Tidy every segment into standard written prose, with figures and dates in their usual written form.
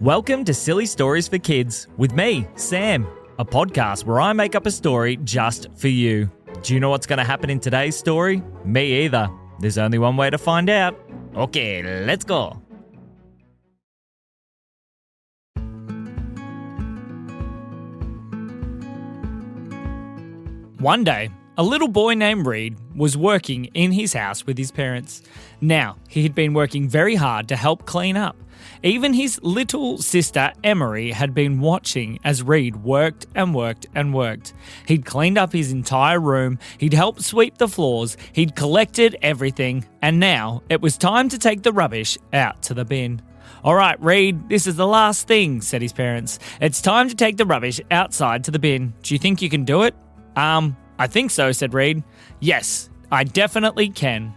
Welcome to Silly Stories for Kids with me, Sam, a podcast where I make up a story just for you. Do you know what's going to happen in today's story? Me either. There's only one way to find out. Okay, let's go. One day, a little boy named Reed was working in his house with his parents. Now, he had been working very hard to help clean up. Even his little sister Emery had been watching as Reed worked and worked and worked. He'd cleaned up his entire room, he'd helped sweep the floors, he'd collected everything, and now it was time to take the rubbish out to the bin. "All right, Reed, this is the last thing," said his parents. "It's time to take the rubbish outside to the bin. Do you think you can do it?" I think so," said Reed. "Yes, I definitely can."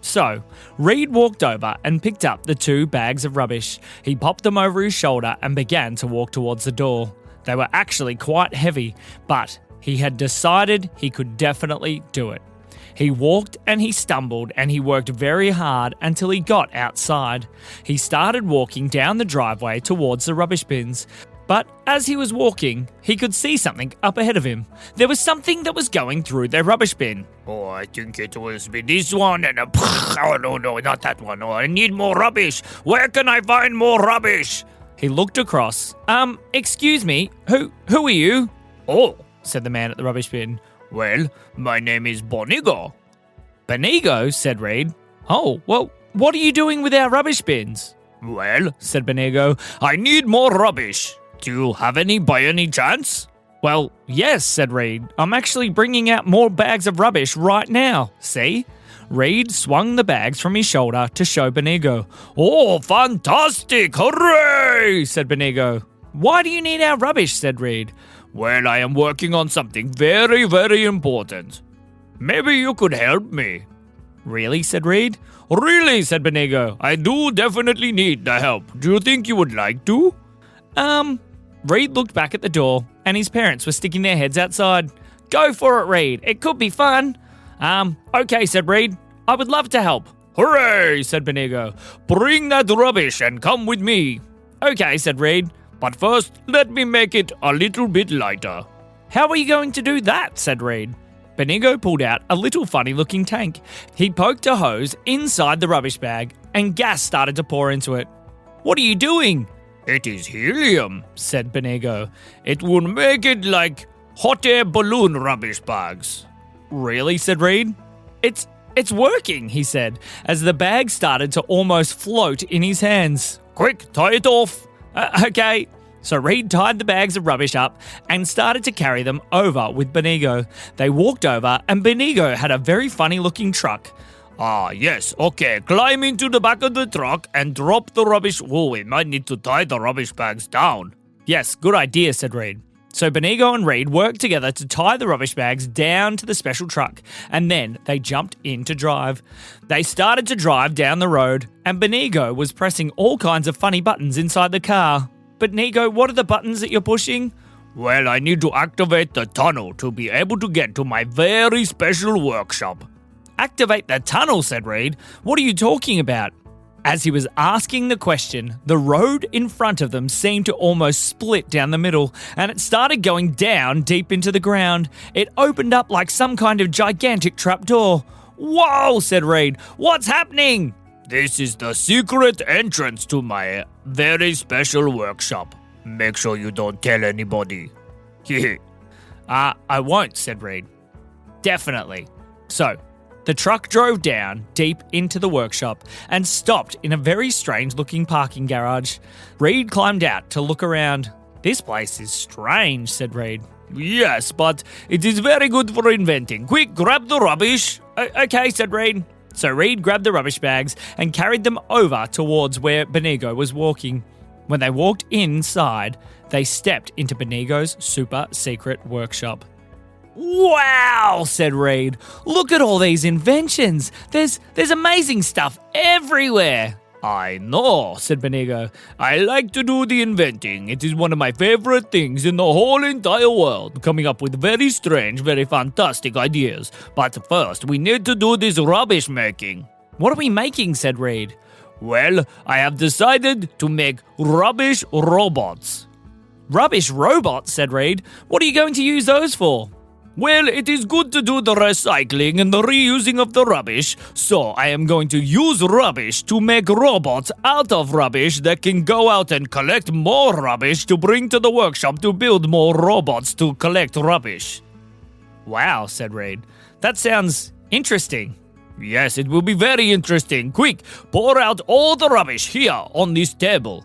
So, Reed walked over and picked up the 2 bags of rubbish. He popped them over his shoulder and began to walk towards the door. They were actually quite heavy, but he had decided he could definitely do it. He walked and he stumbled and he worked very hard until he got outside. He started walking down the driveway towards the rubbish bins. But as he was walking, he could see something up ahead of him. There was something that was going through their rubbish bin. "Oh, I think it was this one and oh no, not that one. Oh, I need more rubbish. Where can I find more rubbish?" He looked across. Excuse me, who are you?" "Oh," said the man at the rubbish bin. "Well, my name is Bonigo." "Bonigo," said Reed. "Oh, well, what are you doing with our rubbish bins?" "Well," said Bonigo, "I need more rubbish. Do you have any by any chance?" "Well, yes," said Reed. "I'm actually bringing out more bags of rubbish right now. See?" Reed swung the bags from his shoulder to show Bonigo. "Oh, fantastic! Hooray!" said Bonigo. "Why do you need our rubbish?" said Reed. "Well, I am working on something very, very important. Maybe you could help me." "Really?" said Reed. "Really," said Bonigo. "I do definitely need the help. Do you think you would like to?" Reed looked back at the door, and his parents were sticking their heads outside. "Go for it, Reed. It could be fun." Okay," said Reed. "I would love to help." "Hooray," said Bonigo. "Bring that rubbish and come with me." "Okay," said Reed. "But first, let me make it a little bit lighter." "How are you going to do that?" said Reed. Bonigo pulled out a little funny-looking tank. He poked a hose inside the rubbish bag, and gas started to pour into it. "What are you doing?" "It is helium," said Bonigo. "It will make it like hot air balloon rubbish bags." "Really?" said Reed. It's working," he said, as the bag started to almost float in his hands. "Quick, tie it off." Okay." So Reed tied the bags of rubbish up and started to carry them over with Bonigo. They walked over and Bonigo had a very funny-looking truck. "Ah, yes, okay. Climb into the back of the truck and drop the rubbish. Oh, we might need to tie the rubbish bags down." "Yes, good idea," said Reed. So Bonigo and Reed worked together to tie the rubbish bags down to the special truck, and then they jumped in to drive. They started to drive down the road, and Bonigo was pressing all kinds of funny buttons inside the car. "Bonigo, what are the buttons that you're pushing?" "Well, I need to activate the tunnel to be able to get to my very special workshop." "Activate the tunnel," said Reed. "What are you talking about?" As he was asking the question, the road in front of them seemed to almost split down the middle, and it started going down deep into the ground. It opened up like some kind of gigantic trapdoor. "Whoa," said Reed. "What's happening?" "This is the secret entrance to my very special workshop. Make sure you don't tell anybody." I won't," said Reed. "Definitely." So, the truck drove down deep into the workshop and stopped in a very strange-looking parking garage. Reed climbed out to look around. "This place is strange," said Reed. "Yes, but it is very good for inventing. Quick, grab the rubbish." Okay," said Reed. So Reed grabbed the rubbish bags and carried them over towards where Bonigo was walking. When they walked inside, they stepped into Bonigo's super secret workshop. "Wow," said Reed. "Look at all these inventions. There's amazing stuff everywhere." "I know," said Bonigo. "I like to do the inventing. It is one of my favorite things in the whole entire world, coming up with very strange, very fantastic ideas. But first, we need to do this rubbish making." "What are we making?" said Reed. Well, I have decided to make rubbish robots. Rubbish robots, said Reed. What are you going to use those for? Well, it is good to do the recycling and the reusing of the rubbish, so I am going to use rubbish to make robots out of rubbish that can go out and collect more rubbish to bring to the workshop to build more robots to collect rubbish. Wow, said Reed. That sounds interesting. Yes, it will be very interesting. Quick, pour out all the rubbish here on this table.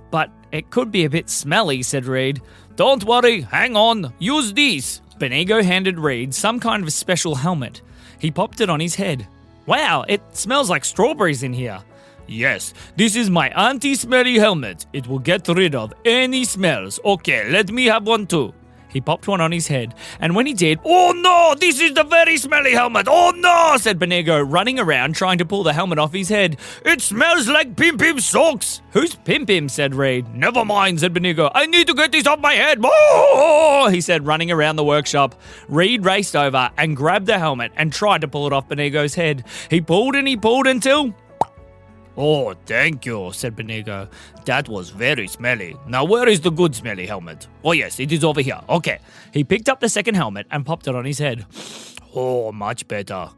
But it could be a bit smelly, said Reed. Don't worry, hang on, use these. Benigo handed Reed some kind of special helmet. He popped it on his head. Wow, it smells like strawberries in here. Yes, this is my anti-smelly helmet. It will get rid of any smells. Okay, let me have one too. He popped one on his head, and when he did, "Oh no, this is the very smelly helmet! Oh no!" said Benigo, running around trying to pull the helmet off his head. "It smells like Pim Pim's socks!" "Who's Pim Pim?" said Reed. "Never mind," said Benigo. "I need to get this off my head!" Oh! he said, running around the workshop. Reed raced over and grabbed the helmet and tried to pull it off Benigo's head. He pulled until... "Oh, thank you," said Benigo. "That was very smelly. Now where is the good smelly helmet? Oh yes, it is over here. Okay." He picked up the second helmet and popped it on his head. "Oh, much better.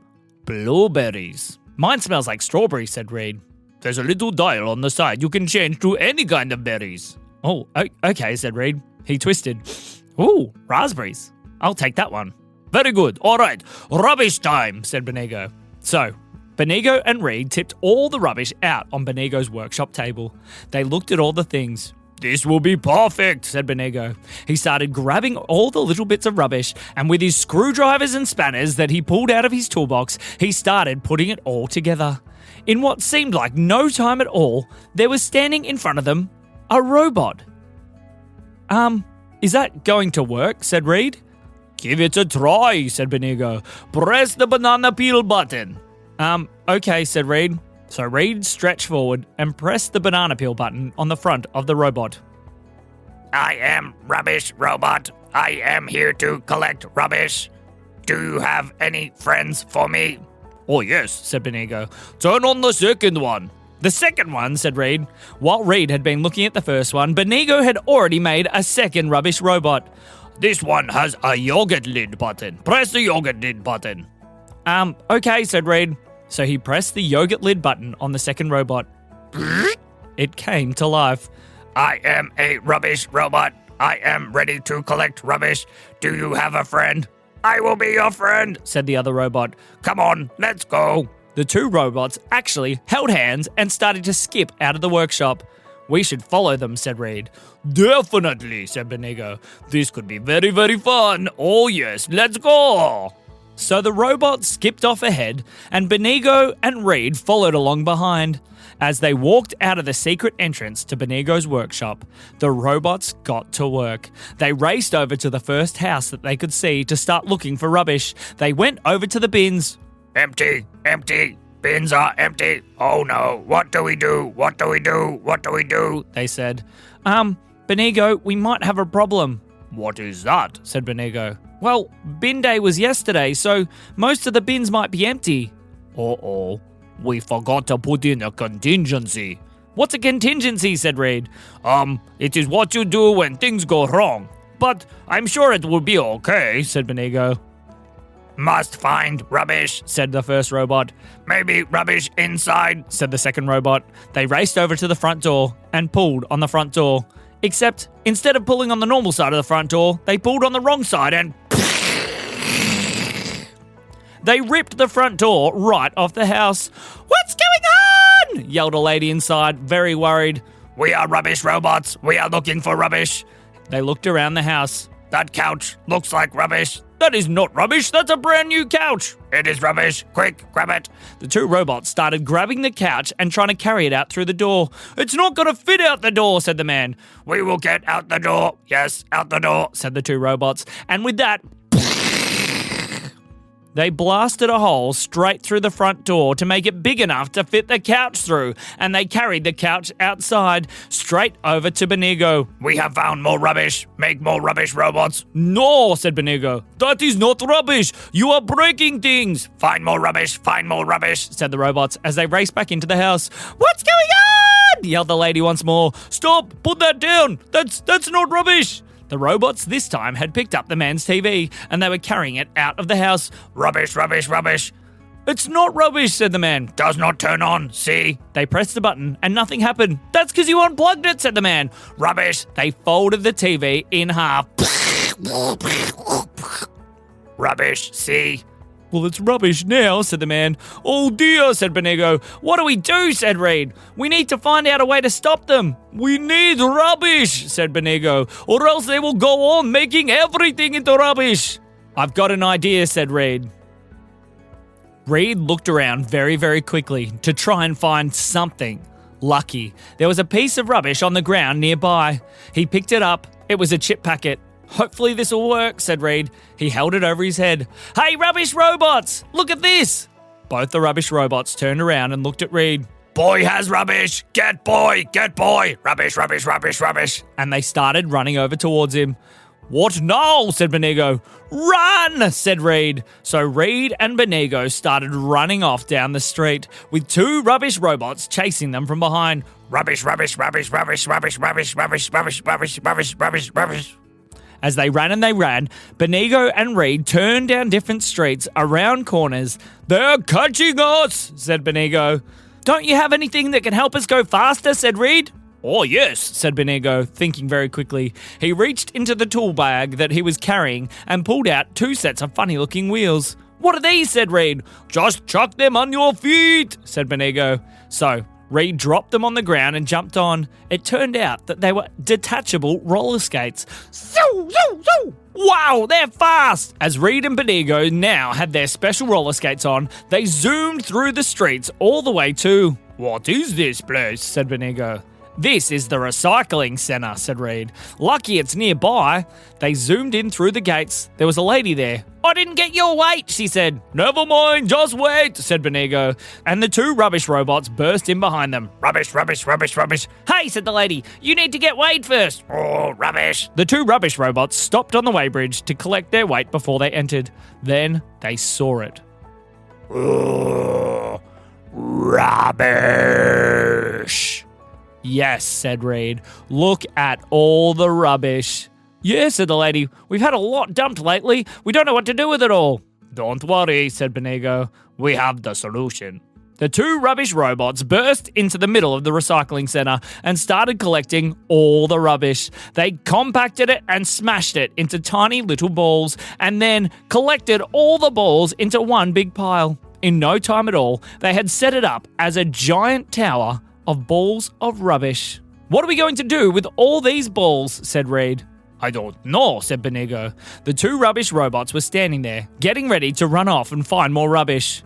Blueberries." "Mine smells like strawberries," said Reed. "There's a little dial on the side. You can change to any kind of berries." "Oh, okay," said Reed. He twisted. "Ooh, raspberries. I'll take that one." "Very good. All right, rubbish time," said Benigo. So, Benigo and Reed tipped all the rubbish out on Benigo's workshop table. They looked at all the things. "This will be perfect," said Benigo. He started grabbing all the little bits of rubbish, and with his screwdrivers and spanners that he pulled out of his toolbox, he started putting it all together. In what seemed like no time at all, there was standing in front of them a robot. Is that going to work?" said Reed. "Give it a try," said Benigo. "Press the banana peel button." Okay, said Reed. So Reed stretched forward and pressed the banana peel button on the front of the robot. "I am Rubbish Robot. I am here to collect rubbish. Do you have any friends for me?" "Oh yes," said Benigo. "Turn on the second one." "The second one," said Reed. While Reed had been looking at the first one, Benigo had already made a second rubbish robot. "This one has a yogurt lid button. Press the yogurt lid button." Okay, said Reed. So he pressed the yogurt lid button on the second robot. It came to life. "I am a rubbish robot. I am ready to collect rubbish. Do you have a friend?" "I will be your friend," said the other robot. "Come on, let's go." The two robots actually held hands and started to skip out of the workshop. "We should follow them," said Reed. "Definitely," said Benigo. "This could be very, very fun. Oh yes, let's go." So the robot skipped off ahead, and Benigo and Reed followed along behind. As they walked out of the secret entrance to Benigo's workshop, the robots got to work. They raced over to the first house that they could see to start looking for rubbish. They went over to the bins. "Empty, empty. Bins are empty. Oh no, what do we do? What do we do? What do we do?" they said. Benigo, we might have a problem." "What is that?" said Benigo. "Well, bin day was yesterday, so most of the bins might be empty." Uh-oh. We forgot to put in a contingency. "What's a contingency?" said Reed. It is what you do when things go wrong. But I'm sure it will be okay," said Benigo. "Must find rubbish," said the first robot. "Maybe rubbish inside," said the second robot. They raced over to the front door and pulled on the front door. Except, instead of pulling on the normal side of the front door, they pulled on the wrong side and... They ripped the front door right off the house. "What's going on?" yelled a lady inside, very worried. "We are rubbish robots. We are looking for rubbish." They looked around the house. "That couch looks like rubbish." "That is not rubbish. That's a brand new couch." "It is rubbish. Quick, grab it." The two robots started grabbing the couch and trying to carry it out through the door. "It's not going to fit out the door," said the man. "We will get out the door. Yes, out the door," said the two robots. And with that, They blasted a hole straight through the front door to make it big enough to fit the couch through, and they carried the couch outside, straight over to Benigo. We have found more rubbish. Make more rubbish robots. No, said Benigo. That is not rubbish. You are breaking things. Find more rubbish. Find more rubbish. Said the robots as they raced back into the house. What's going on? Yelled the lady once more. Stop. Put that down. That's not rubbish. The robots this time had picked up the man's TV and they were carrying it out of the house. Rubbish, rubbish, rubbish. It's not rubbish, said the man. Does not turn on. See? They pressed the button and nothing happened. That's because you unplugged it, said the man. Rubbish. They folded the TV in half. Rubbish. See? Well, it's rubbish now, said the man. Oh dear, Said Benigo. What do we do, said Reed. We need to find out a way to stop them. we need rubbish, said Benigo, or else they will go on making everything into rubbish. I've got an idea, said Reed. Reed looked around very, very quickly to try and find something. Lucky, there was a piece of rubbish on the ground nearby. He picked it up. It was a chip packet. Hopefully this will work, said Reed. He held it over his head. Hey, rubbish robots! Look at this! Both the rubbish robots turned around and looked at Reed. Boy has rubbish. Get boy. Get boy. Rubbish, rubbish, rubbish, rubbish. And they started running over towards him. What now? Said Benigo. Run, said Reed. So Reed and Benigo started running off down the street with two rubbish robots chasing them from behind. Rubbish, rubbish, rubbish, rubbish, rubbish, rubbish, rubbish, rubbish, rubbish, rubbish, rubbish, rubbish. As they ran and they ran, Benigo and Reed turned down different streets, around corners. They're catching us, said Benigo. Don't you have anything that can help us go faster, said Reed. Oh, yes, said Benigo, thinking very quickly. He reached into the tool bag that he was carrying and pulled out two sets of funny-looking wheels. What are these, said Reed. Just chuck them on your feet, said Benigo. So Reed dropped them on the ground and jumped on. It turned out that they were detachable roller skates. Wow, they're fast! As Reed and Benigo now had their special roller skates on, they zoomed through the streets all the way to... What is this place? said Benigo. This is the recycling centre, said Reed. Lucky it's nearby. They zoomed in through the gates. There was a lady there. I didn't get your weight, she said. Never mind, just wait, said Benigo. And the two rubbish robots burst in behind them. Rubbish, rubbish, rubbish, rubbish. Hey, said the lady, you need to get weighed first. Oh, rubbish. The two rubbish robots stopped on the weighbridge to collect their weight before they entered. Then they saw it. Oh, rubbish. Yes, said Reed. Look at all the rubbish. Yes, said the lady. We've had a lot dumped lately. We don't know what to do with it all. Don't worry, said Benigo. We have the solution. The two rubbish robots burst into the middle of the recycling centre and started collecting all the rubbish. They compacted it and smashed it into tiny little balls and then collected all the balls into one big pile. In no time at all, they had set it up as a giant tower of balls of rubbish. What are we going to do with all these balls? Said Reed. I don't know, said Benigo. The two rubbish robots were standing there, getting ready to run off and find more rubbish.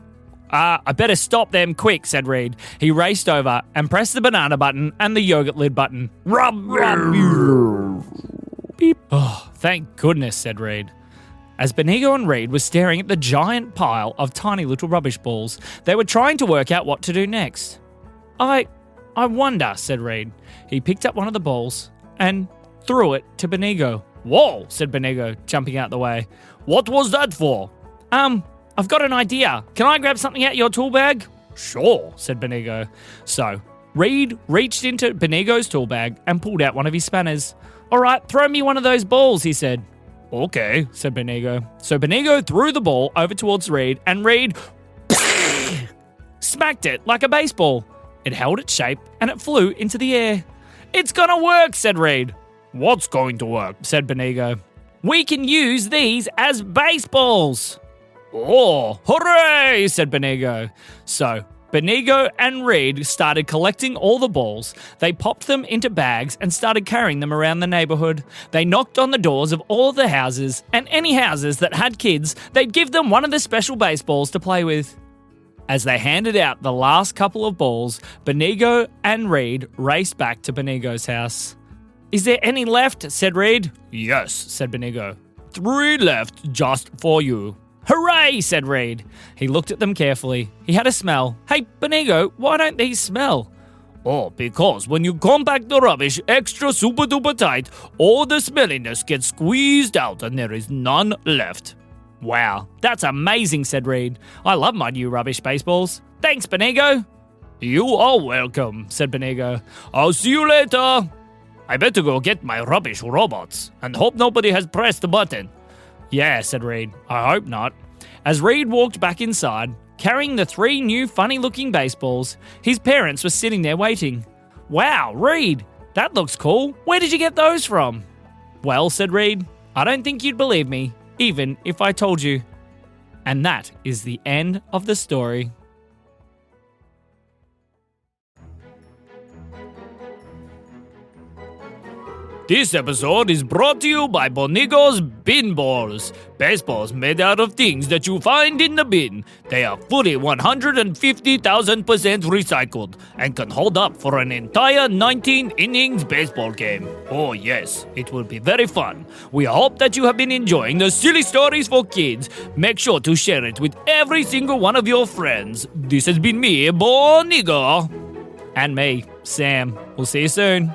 I better stop them quick, said Reed. He raced over and pressed the banana button and the yogurt lid button. Beep. Oh, thank goodness, said Reed. As Benigo and Reed were staring at the giant pile of tiny little rubbish balls, they were trying to work out what to do next. I wonder, said Reed. He picked up one of the balls and threw it to Benigo. Whoa, said Benigo, jumping out the way. What was that for? I've got an idea. Can I grab something out your tool bag? Sure, said Benigo. So, Reed reached into Benigo's tool bag and pulled out one of his spanners. All right, throw me one of those balls, he said. Okay, said Benigo. So Benigo threw the ball over towards Reed and Reed smacked it like a baseball. It held its shape and it flew into the air. It's gonna work, said Reed. What's going to work? Said Benigo. We can use these as baseballs. Oh, hooray, said Benigo. So Benigo and Reed started collecting all the balls. They popped them into bags and started carrying them around the neighborhood. They knocked on the doors of all of the houses, and any houses that had kids, they'd give them one of the special baseballs to play with. As they handed out the last couple of balls, Benigo and Reed raced back to Benigo's house. Is there any left? Said Reed. Yes, said Benigo. 3 left just for you. Hooray, said Reed. He looked at them carefully. He had a smell. Hey, Benigo, why don't these smell? Oh, because when you compact the rubbish extra super duper tight, all the smelliness gets squeezed out and there is none left. Wow, that's amazing, said Reed. I love my new rubbish baseballs. Thanks, Benigo. You are welcome, said Benigo. I'll see you later. I better go get my rubbish robots and hope nobody has pressed the button. Yeah, said Reed. I hope not. As Reed walked back inside, carrying the 3 new funny-looking baseballs, his parents were sitting there waiting. Wow, Reed, that looks cool. Where did you get those from? Well, said Reed, I don't think you'd believe me, even if I told you. And that is the end of the story. This episode is brought to you by Bonigo's Bin Balls. Baseballs made out of things that you find in the bin. They are fully 150,000% recycled and can hold up for an entire 19 innings baseball game. Oh yes, it will be very fun. We hope that you have been enjoying the silly stories for kids. Make sure to share it with every single one of your friends. This has been me, Bonigo. And me, Sam. We'll see you soon.